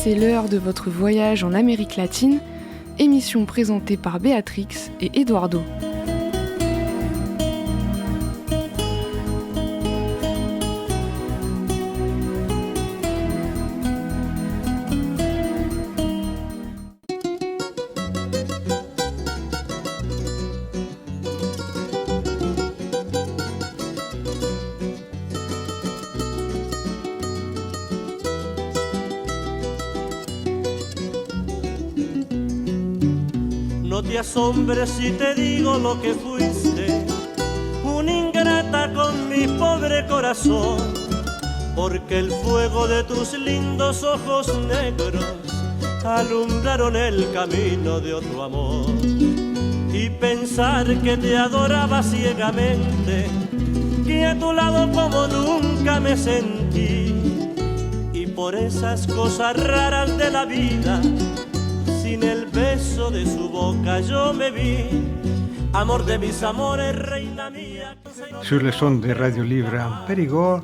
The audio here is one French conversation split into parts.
c'est l'heure de votre voyage en Amérique latine, émission présentée par Béatrix et Eduardo. No te asombres si te digo lo que fuiste, una ingrata con mi pobre corazón, porque el fuego de tus lindos ojos negros alumbraron el camino de otro amor. Y pensar que te adoraba ciegamente, que a tu lado como nunca me sentí, y por esas cosas raras de la vida, sin el beso de su boca yo me vi, amor de mis amores, reina mía. Sur le son de Radio Libre en Périgord,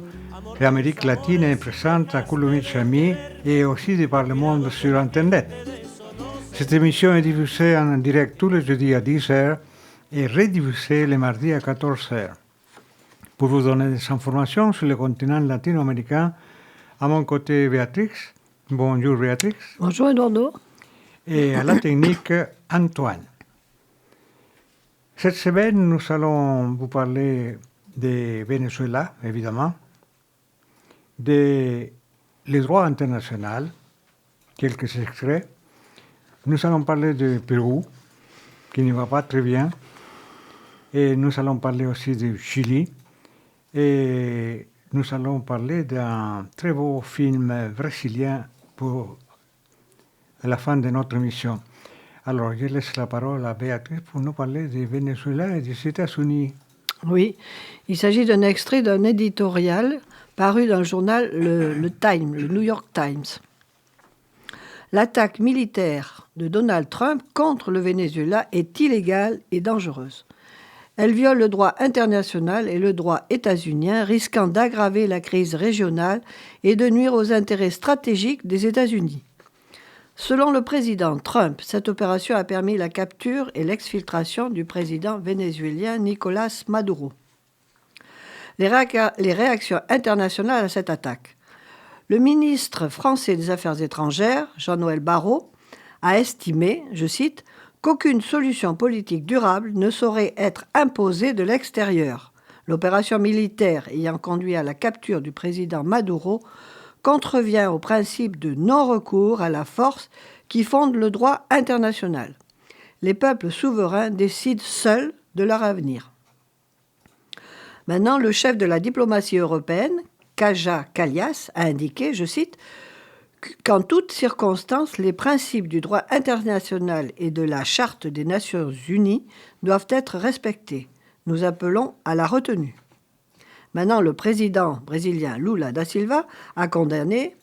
l'Amérique latine est présente à Coulommiers et aussi par le monde sur Internet. Cette émission est diffusée en direct tous les jeudis à 10h et rediffusée les mardis à 14h. Pour vous donner des informations sur le continent latino-américain, à mon côté Béatrix. Bonjour Béatrix. Bonjour Eduardo. Et à la technique, Antoine. Cette semaine, nous allons vous parler de Venezuela, évidemment, des droits internationaux, quelques extraits. Nous allons parler du Pérou, qui ne va pas très bien, et nous allons parler aussi du Chili, et nous allons parler d'un très beau film brésilien pour à la fin de notre émission. Alors, je laisse la parole à Béatrice pour nous parler du Venezuela et des États-Unis. Oui, il s'agit d'un extrait d'un éditorial paru dans le journal le Time, le New York Times. L'attaque militaire de Donald Trump contre le Venezuela est illégale et dangereuse. Elle viole le droit international et le droit états-unien, risquant d'aggraver la crise régionale et de nuire aux intérêts stratégiques des États-Unis. Selon le président Trump, cette opération a permis la capture et l'exfiltration du président vénézuélien Nicolás Maduro. Les réactions internationales à cette attaque. Le ministre français des Affaires étrangères, Jean-Noël Barrot, a estimé, je cite, qu'aucune solution politique durable ne saurait être imposée de l'extérieur. L'opération militaire ayant conduit à la capture du président Maduro contrevient au principe de non-recours à la force qui fonde le droit international. Les peuples souverains décident seuls de leur avenir. Maintenant, le chef de la diplomatie européenne, Kaja Kallas, a indiqué, je cite, qu'en toutes circonstances, les principes du droit international et de la Charte des Nations Unies doivent être respectés. Nous appelons à la retenue. Maintenant, le président brésilien Lula da Silva a condamné,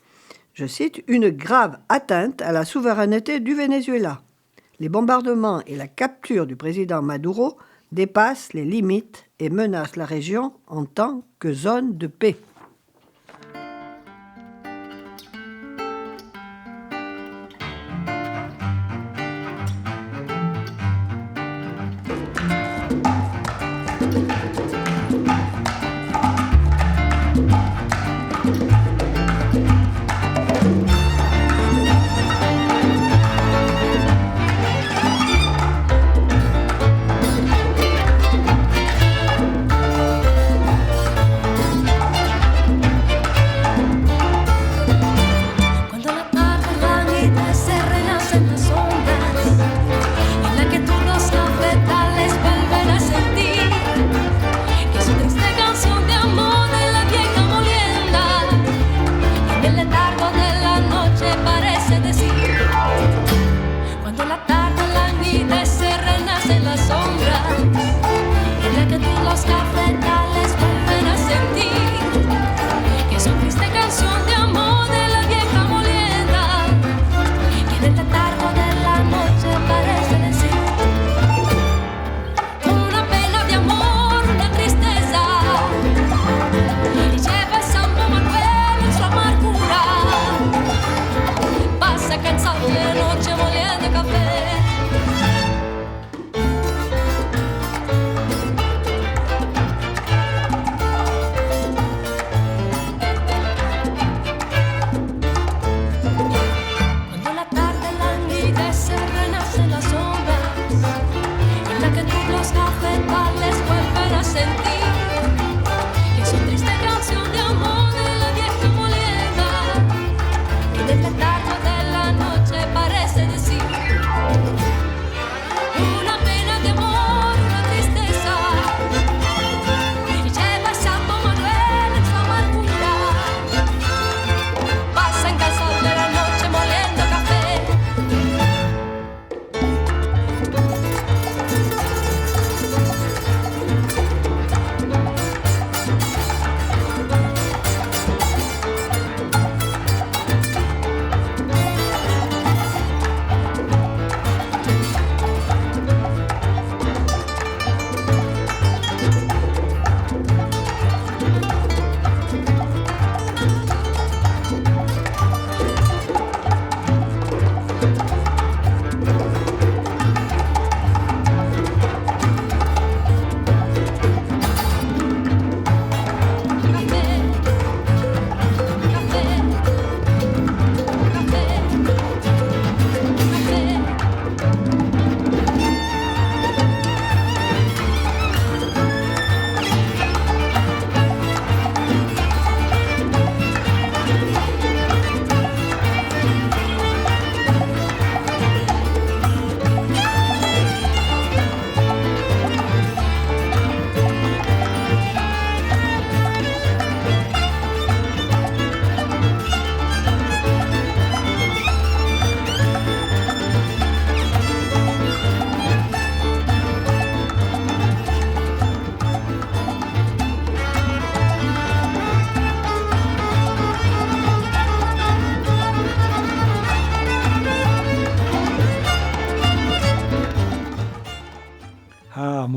je cite, une grave atteinte à la souveraineté du Venezuela. Les bombardements et la capture du président Maduro dépassent les limites et menacent la région en tant que zone de paix.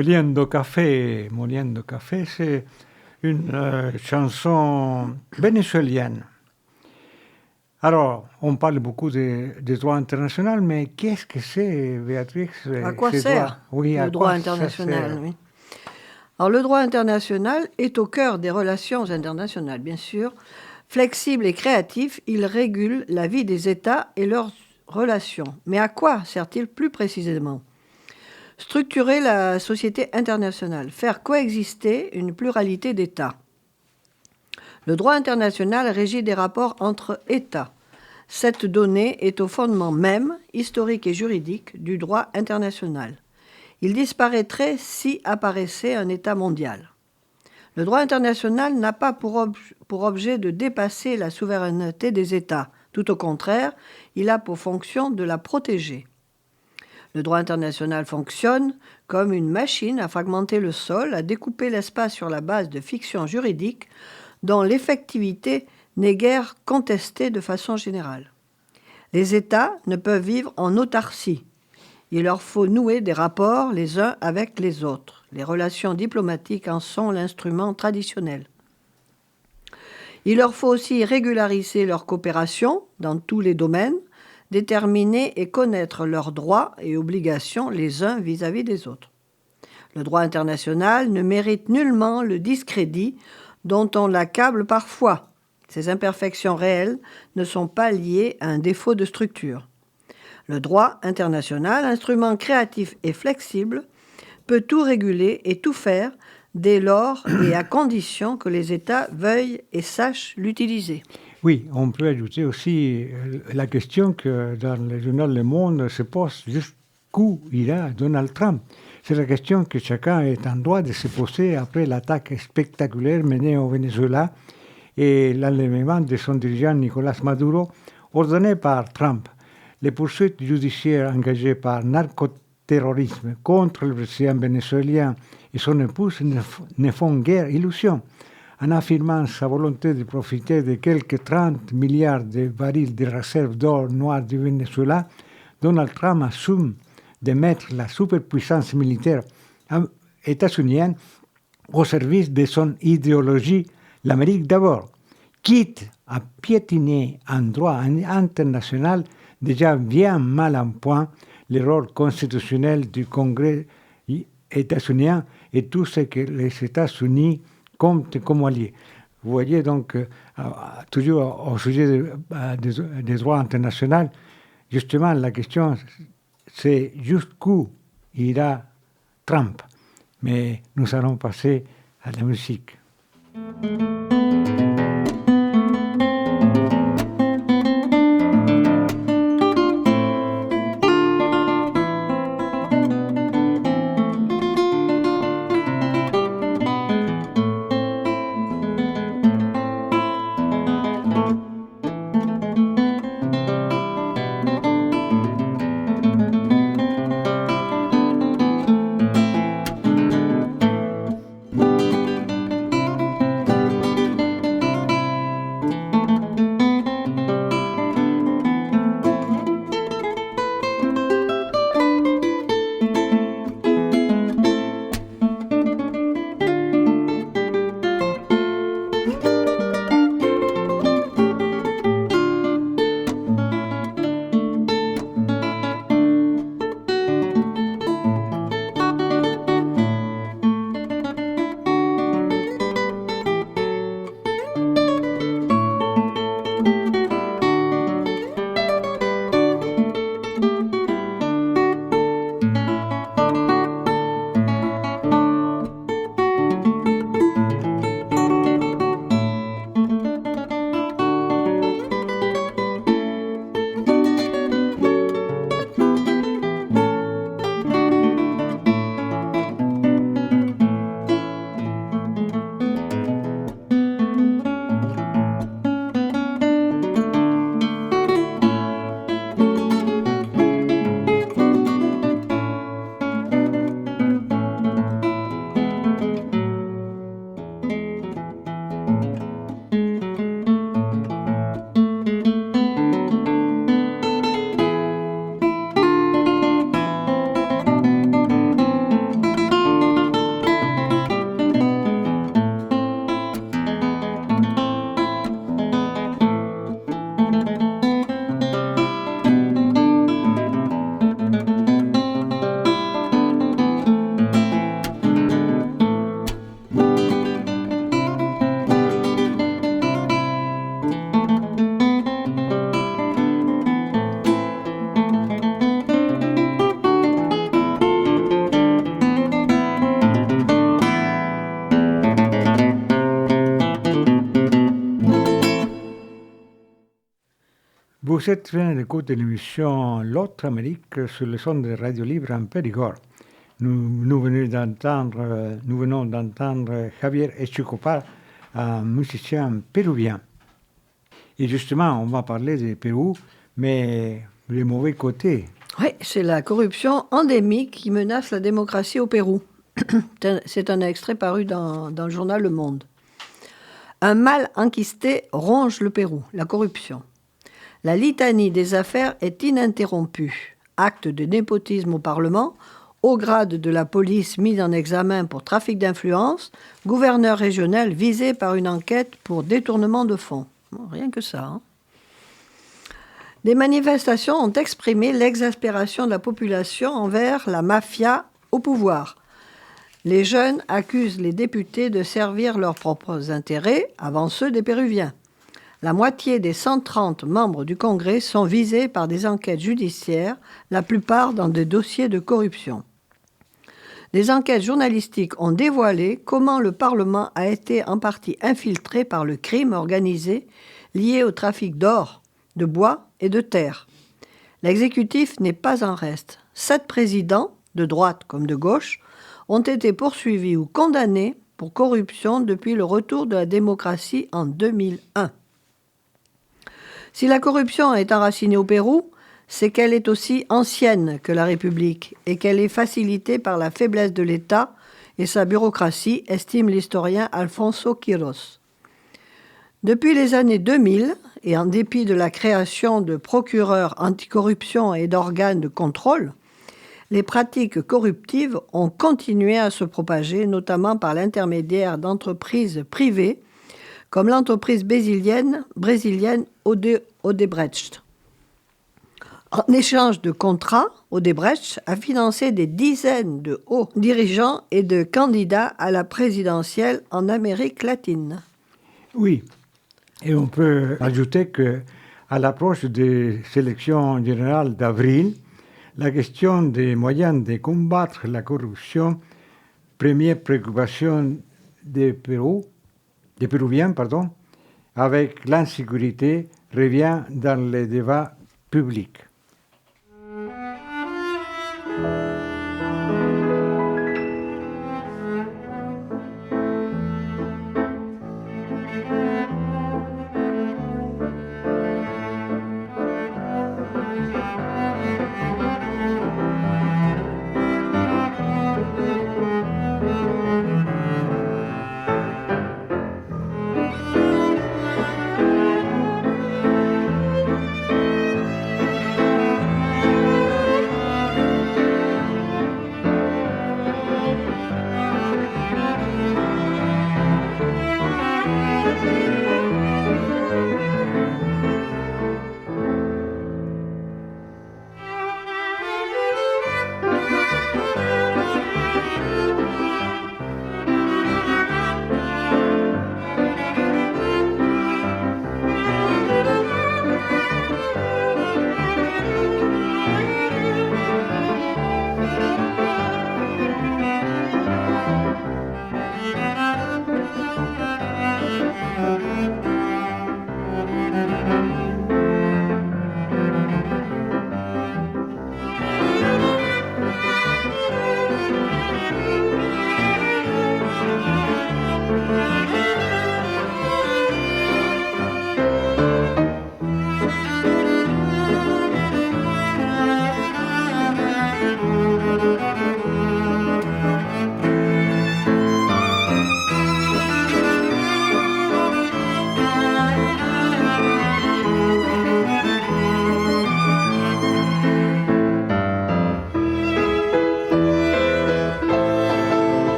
Moliendo Café, c'est une chanson vénézuélienne. Alors, on parle beaucoup des droits internationaux, mais qu'est-ce que c'est, Béatrix? À quoi sert le droit international, oui. Alors, le droit international est au cœur des relations internationales, bien sûr. Flexible et créatif, il régule la vie des États et leurs relations. Mais à quoi sert-il plus précisément? Structurer la société internationale, faire coexister une pluralité d'États. Le droit international régit des rapports entre États. Cette donnée est au fondement même, historique et juridique, du droit international. Il disparaîtrait si apparaissait un État mondial. Le droit international n'a pas pour objet de dépasser la souveraineté des États. Tout au contraire, il a pour fonction de la protéger. Le droit international fonctionne comme une machine à fragmenter le sol, à découper l'espace sur la base de fictions juridiques dont l'effectivité n'est guère contestée de façon générale. Les États ne peuvent vivre en autarcie. Il leur faut nouer des rapports les uns avec les autres. Les relations diplomatiques en sont l'instrument traditionnel. Il leur faut aussi régulariser leur coopération dans tous les domaines, déterminer et connaître leurs droits et obligations les uns vis-à-vis des autres. Le droit international ne mérite nullement le discrédit dont on l'accable parfois. Ces imperfections réelles ne sont pas liées à un défaut de structure. Le droit international, instrument créatif et flexible, peut tout réguler et tout faire dès lors et à condition que les États veuillent et sachent l'utiliser. Oui, on peut ajouter aussi la question que dans le journal Le Monde se pose jusqu'où ira Donald Trump. C'est la question que chacun est en droit de se poser après l'attaque spectaculaire menée au Venezuela et l'enlèvement de son dirigeant Nicolás Maduro, ordonné par Trump. Les poursuites judiciaires engagées par narcoterrorisme contre le président vénézuélien et son épouse ne font guère illusion. En affirmant sa volonté de profiter de quelques 30 milliards de barils de réserves d'or noir du Venezuela, Donald Trump assume de mettre la superpuissance militaire états-unienne au service de son idéologie, l'Amérique d'abord, quitte à piétiner un droit international déjà bien mal en point, le rôle constitutionnel du Congrès états-unien et tout ce que les États-Unis comptent comme alliés. Vous voyez donc, toujours au sujet des droits internationaux, justement la question c'est jusqu'où ira Trump. Mais nous allons passer à la musique. Vous êtes en train d'écouter l'émission L'autre Amérique sur le son de Radio Libre en Périgord. Nous venons d'entendre Javier Echecopa, un musicien péruvien. Et justement, on va parler du Pérou, mais le mauvais côté. Oui, c'est la corruption endémique qui menace la démocratie au Pérou. C'est un extrait paru dans le journal Le Monde. Un mal enquisté ronge le Pérou, la corruption. La litanie des affaires est ininterrompue. Acte de népotisme au Parlement, haut grade de la police mis en examen pour trafic d'influence, gouverneur régional visé par une enquête pour détournement de fonds. Bon, rien que ça. Hein. Des manifestations ont exprimé l'exaspération de la population envers la mafia au pouvoir. Les jeunes accusent les députés de servir leurs propres intérêts avant ceux des Péruviens. La moitié des 130 membres du Congrès sont visés par des enquêtes judiciaires, la plupart dans des dossiers de corruption. Des enquêtes journalistiques ont dévoilé comment le Parlement a été en partie infiltré par le crime organisé lié au trafic d'or, de bois et de terre. L'exécutif n'est pas en reste. 7 présidents, de droite comme de gauche, ont été poursuivis ou condamnés pour corruption depuis le retour de la démocratie en 2001. Si la corruption est enracinée au Pérou, c'est qu'elle est aussi ancienne que la République et qu'elle est facilitée par la faiblesse de l'État et sa bureaucratie, estime l'historien Alfonso Quiros. Depuis les années 2000, et en dépit de la création de procureurs anticorruption et d'organes de contrôle, les pratiques corruptives ont continué à se propager, notamment par l'intermédiaire d'entreprises privées, comme l'entreprise brésilienne Odebrecht. En échange de contrats, Odebrecht a financé des dizaines de hauts dirigeants et de candidats à la présidentielle en Amérique latine. Oui, et on peut ajouter qu'à l'approche des élections générales d'avril, la question des moyens de combattre la corruption, première préoccupation des Péruviens, avec l'insécurité, revient dans les débats publics.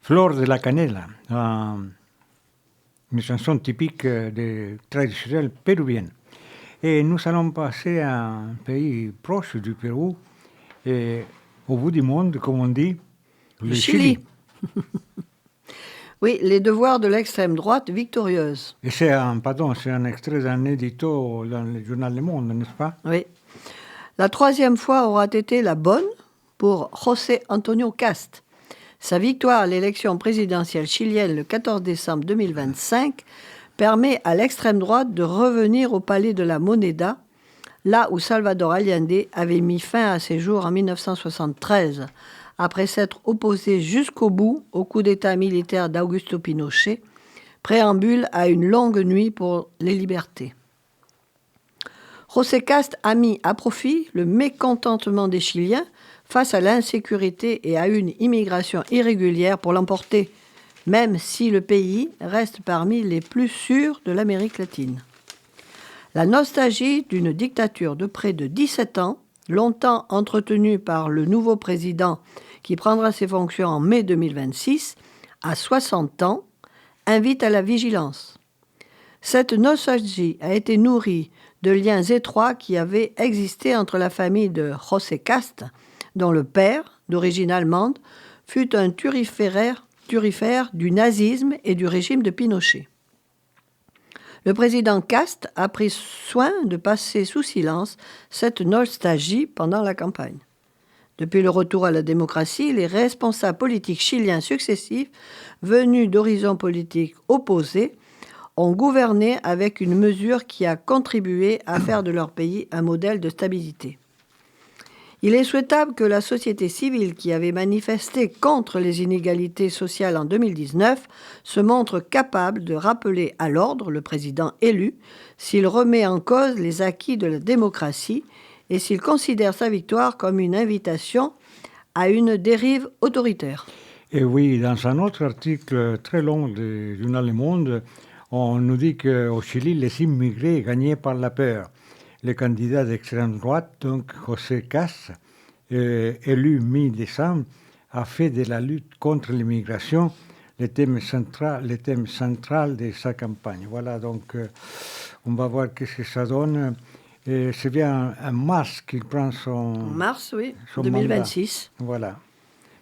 Flor de la Canela, une chanson typique traditionnelle péruvienne. Et nous allons passer à un pays proche du Pérou, et au bout du monde, comme on dit, le Chili. Oui, les devoirs de l'extrême droite victorieuse. Et c'est un extrait d'un édito dans le journal Le Monde, n'est-ce pas? Oui. La troisième fois aura été la bonne pour José Antonio Cast. Sa victoire à l'élection présidentielle chilienne le 14 décembre 2025 permet à l'extrême droite de revenir au palais de la Moneda, là où Salvador Allende avait mis fin à ses jours en 1973, après s'être opposé jusqu'au bout au coup d'État militaire d'Augusto Pinochet, préambule à une longue nuit pour les libertés. José Cast a mis à profit le mécontentement des Chiliens face à l'insécurité et à une immigration irrégulière pour l'emporter, même si le pays reste parmi les plus sûrs de l'Amérique latine. La nostalgie d'une dictature de près de 17 ans, longtemps entretenue par le nouveau président qui prendra ses fonctions en mai 2026, à 60 ans, invite à la vigilance. Cette nostalgie a été nourrie de liens étroits qui avaient existé entre la famille de José Cast, dont le père, d'origine allemande, fut un turiféraire du nazisme et du régime de Pinochet. Le président Cast a pris soin de passer sous silence cette nostalgie pendant la campagne. Depuis le retour à la démocratie, les responsables politiques chiliens successifs, venus d'horizons politiques opposés, ont gouverné avec une mesure qui a contribué à faire de leur pays un modèle de stabilité. Il est souhaitable que la société civile qui avait manifesté contre les inégalités sociales en 2019 se montre capable de rappeler à l'ordre le président élu s'il remet en cause les acquis de la démocratie et s'il considère sa victoire comme une invitation à une dérive autoritaire. Et oui, dans un autre article très long du journal Le Monde, on nous dit qu'au Chili, les immigrés gagnaient par la peur. Le candidat d'extrême droite, donc José Cast, élu mi-décembre, a fait de la lutte contre l'immigration le thème central de sa campagne. Voilà, donc on va voir qu'est-ce que ça donne. Et c'est bien en mars qu'il prend son mars, oui, son 2026. Mandat. Voilà.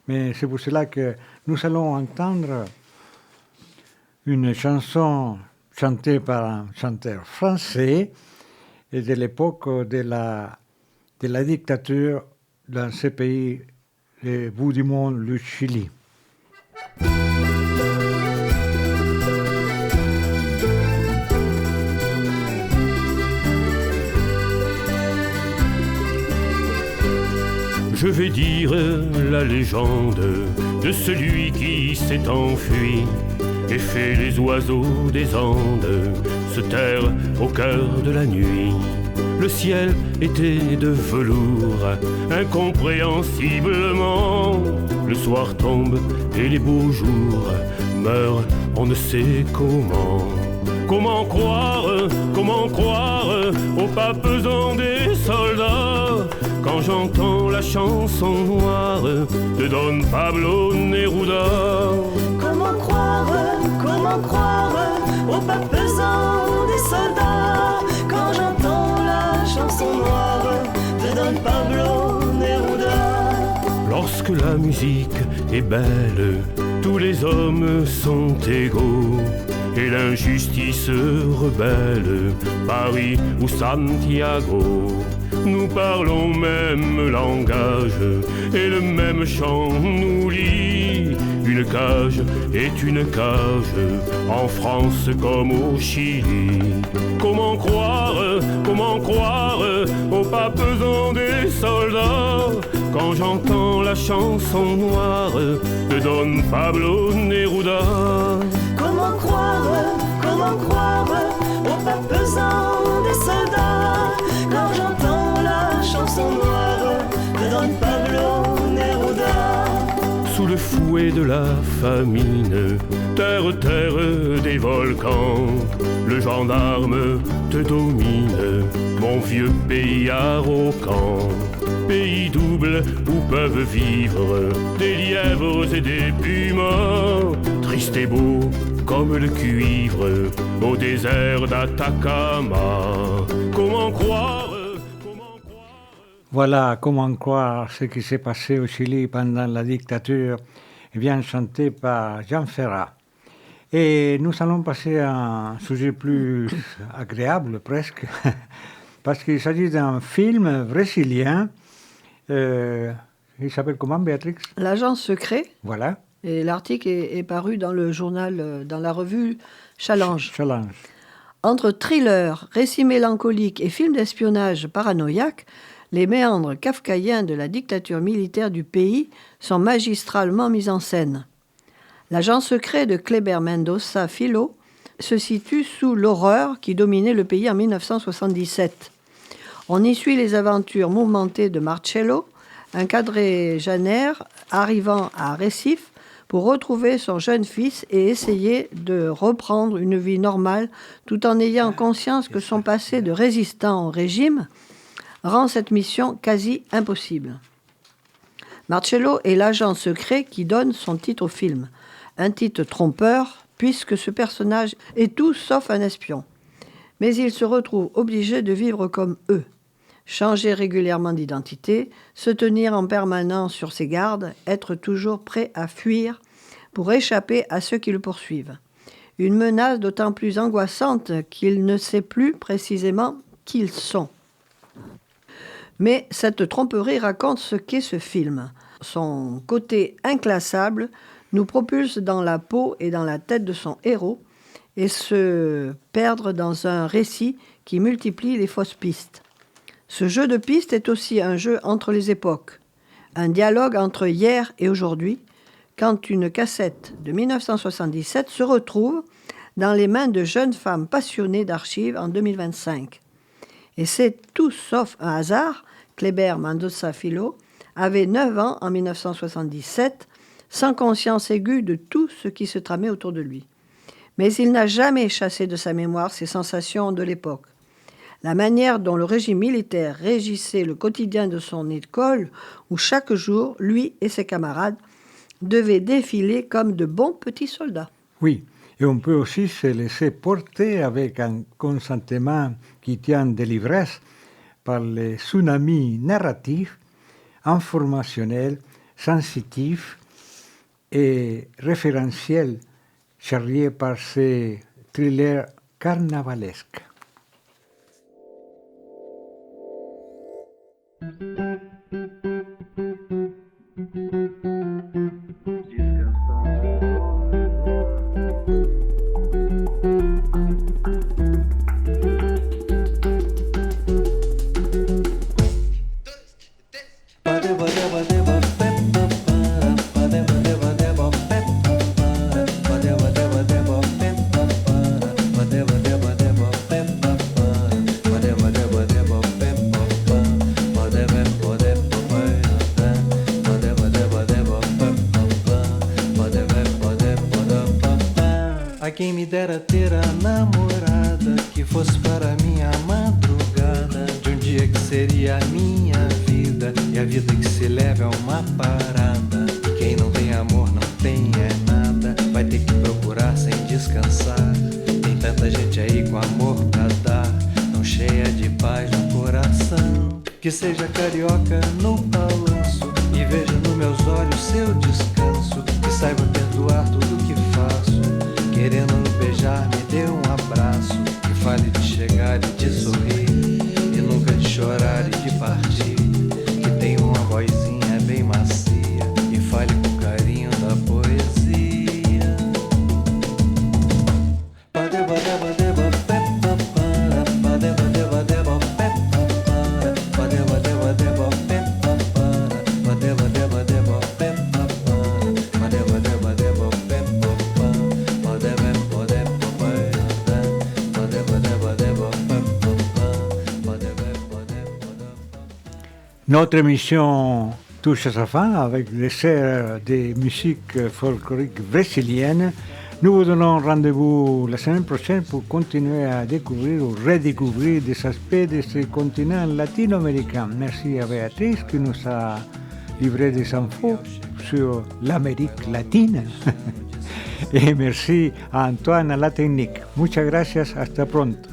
Mais c'est pour cela que nous allons entendre une chanson chantée par un chanteur français et de l'époque de la dictature dans ce pays, le bout du monde, le Chili. Je vais dire la légende de celui qui s'est enfui et fait les oiseaux des Andes se taire au cœur de la nuit. Le ciel était de velours, incompréhensiblement. Le soir tombe et les beaux jours meurent, on ne sait comment. Comment croire aux pas pesants des soldats quand j'entends la chanson noire de Don Pablo Neruda. Comment croire aux pas pesants des soldats quand j'entends la chanson noire de Don Pablo Neruda. Lorsque la musique est belle, tous les hommes sont égaux et l'injustice rebelle, Paris ou Santiago. Nous parlons même langage et le même chant nous lie. Une cage est une cage, en France comme au Chili. Comment croire aux pas pesants des soldats quand j'entends la chanson noire de Don Pablo Neruda. Comment croire aux pas pesants des soldats quand j'entends la chanson noire de Don Pablo Neruda. Sous le fouet de la famine, terre des volcans, le gendarme te domine, mon vieux pays arrogant. pays double où peuvent vivre des lièvres et des pumas, triste et beau comme le cuivre au désert d'Atacama. Comment croire? Voilà comment croire ce qui s'est passé au Chili pendant la dictature, bien chanté par Jean Ferrat. Et nous allons passer à un sujet plus agréable presque, parce qu'il s'agit d'un film brésilien. Il s'appelle comment, Béatrix? L'agent secret. Voilà. Et l'article est paru dans le journal, dans la revue Challenge. Entre thriller, récit mélancolique et film d'espionnage paranoïaque, les méandres kafkaïens de la dictature militaire du pays sont magistralement mis en scène. L'agent secret de Kleber Mendonça Filho se situe sous l'horreur qui dominait le pays en 1977. On y suit les aventures mouvementées de Marcelo, un quadragénaire arrivant à Recife pour retrouver son jeune fils et essayer de reprendre une vie normale tout en ayant conscience que son passé de résistant au régime rend cette mission quasi impossible. Marcelo est l'agent secret qui donne son titre au film. Un titre trompeur, puisque ce personnage est tout sauf un espion. Mais il se retrouve obligé de vivre comme eux. Changer régulièrement d'identité, se tenir en permanence sur ses gardes, être toujours prêt à fuir pour échapper à ceux qui le poursuivent. Une menace d'autant plus angoissante qu'il ne sait plus précisément qui ils sont. Mais cette tromperie raconte ce qu'est ce film. Son côté inclassable nous propulse dans la peau et dans la tête de son héros et se perdre dans un récit qui multiplie les fausses pistes. Ce jeu de pistes est aussi un jeu entre les époques, un dialogue entre hier et aujourd'hui, quand une cassette de 1977 se retrouve dans les mains de jeunes femmes passionnées d'archives en 2025. Et c'est tout sauf un hasard, Kleber Mendonça Filho avait 9 ans en 1977, sans conscience aiguë de tout ce qui se tramait autour de lui. Mais il n'a jamais chassé de sa mémoire ces sensations de l'époque. La manière dont le régime militaire régissait le quotidien de son école, où chaque jour, lui et ses camarades devaient défiler comme de bons petits soldats. Oui, et on peut aussi se laisser porter avec un consentement qui tient de l'ivresse par les tsunamis narratifs, informationnels, sensitifs et référentiels charriés par ces thrillers carnavalesques. Quem me dera ter a namorada que fosse para minha madrugada de um dia que seria a minha vida e a vida que se leva é uma parada. Quem não tem amor não tem é nada, vai ter que procurar sem descansar. Tem tanta gente aí com amor pra dar, tão cheia de paz no coração. Que seja carioca no balanço e veja nos meus olhos seu descanso, que saiba perdoar tudo que faço. Querendo me beijar, me dê um abraço, que fale de chegar e de sorrir, e nunca de chorar e de partir, que tem uma vozinha bem macia, e fale com carinho da poesia. Notre émission touche à sa fin avec des serres des musiques folkloriques brésiliennes Nous vous donnons rendez-vous la semaine prochaine pour continuer à découvrir ou redécouvrir des aspects de ce continent latino-américain. Merci à Béatrice qui nous a livré des infos sur l'Amérique latine. Et merci à Antoine à la technique. Muchas gracias, hasta pronto.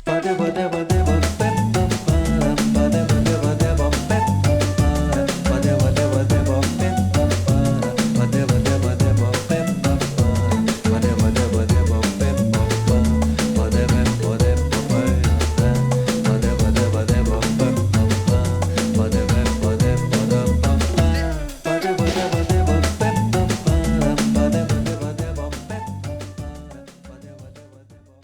Ba-da-ba-da-ba.